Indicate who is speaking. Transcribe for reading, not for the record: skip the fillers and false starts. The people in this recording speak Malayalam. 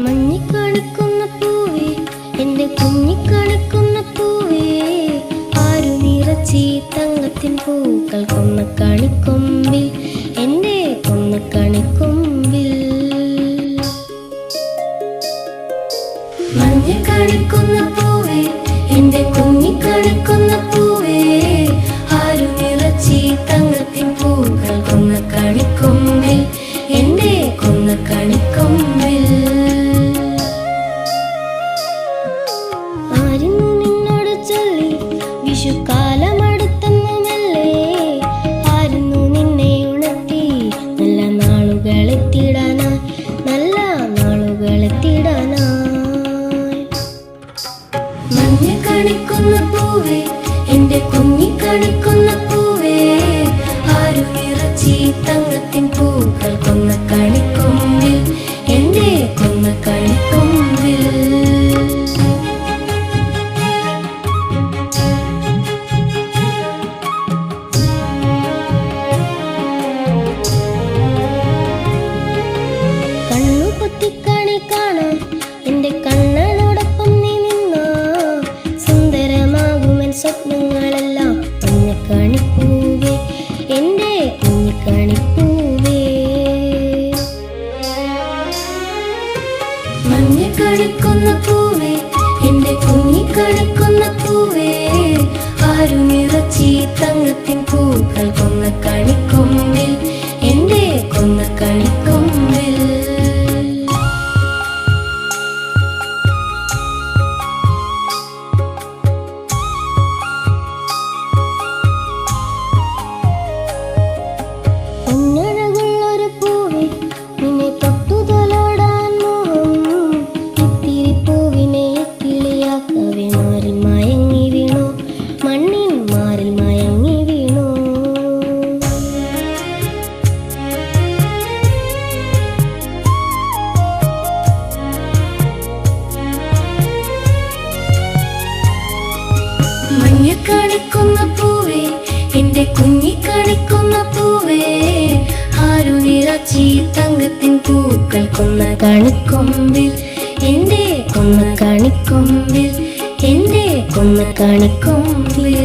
Speaker 1: മഞ്ഞിക്കാണിക്കുന്ന പൂവേ എൻ്റെ കുഞ്ഞിക്കാണിക്കുന്ന പൂവേ ആരു നിറച്ചി തങ്കത്തിൻ പൂക്കൾ കൊന്ന കാണിക്കൊമ്പിൽ എൻ്റെ കൊന്ന കാണിക്കൊമ്പിൽ മഞ്ഞിക്കാണിക്കുന്ന പൂവേ എൻ്റെ കുഞ്ഞിക്കാണിക്കുന്ന പൂവേ ആരു നിറച്ചി തങ്കത്തിൻ പൂക്കൾ കൊന്ന കാണിക്കൊമ്പിൽ എൻ്റെ കൊന്ന കാണിക്കൊമ്പിൽ വിഷുക്കാലമടുത്തെന്നുമല്ലേ ആയിരുന്നു നിന്നെ ഉണർത്തി നല്ല നാളുകളെത്തിടാനായി നല്ല നാളുകളെത്തിടാനായി മഞ്ഞ കാണിക്കുന്ന പൂവേ എൻ്റെ കുഞ്ഞിക്കാണിക്കുന്ന പൂവേ ആരു നിറച്ചി തങ്കത്തിൻ പൂക്കൾ കൊന്ന കാണിക്കൊമ്പിൽ എൻ്റെ കൊന്ന കാണിക്കൊമ്പിൽ കണ്ണി കാണാൻ എൻ്റെ കണ്ണനോടൊപ്പം നീ നിന്നോ സുന്ദരമാകുമെൻ സ്വപ്നങ്ങളെല്ലാം മഞ്ഞക്കാണിപ്പൂവേ എൻ്റെ കുഞ്ഞിക്കാണിപ്പൂവേ മഞ്ഞക്കാണിക്കുന്ന പൂവേ എൻ്റെ കുഞ്ഞിക്കാണിക്കുന്ന പൂവേ ആരു നിറച്ചി തങ്കത്തിൻ പൂക്കൾ കൊന്ന കാണിക്കൊമ്പിൽ എൻ്റെ കൊന്ന കാണിക്കൊമ്പിൽ പൊന്നഴകുള്ളൊരു പൂവേ നിന്നെ തൊട്ടുതലോടാൻ മോഹം ഇത്തിരി പൂവിനെ കിളിയാക്കവേ മാറിൽ മയങ്ങി വീണു മണ്ണിൻ മാറിൽ മയങ്ങി വീണു മഞ്ഞക്കാണിക്കുന്ന പൂവേ എൻ്റെ കുഞ്ഞിക്കാണിക്കുന്ന പൂവേ ആരു നിറച്ചി തങ്കത്തിൻ പൂക്കൾ കൊന്ന കാണിക്കൊമ്പിൽ എൻ്റെ കൊന്ന കാണിക്കൊമ്പിൽ എൻ്റെ കൊന്ന കാണിക്കൊമ്പിൽ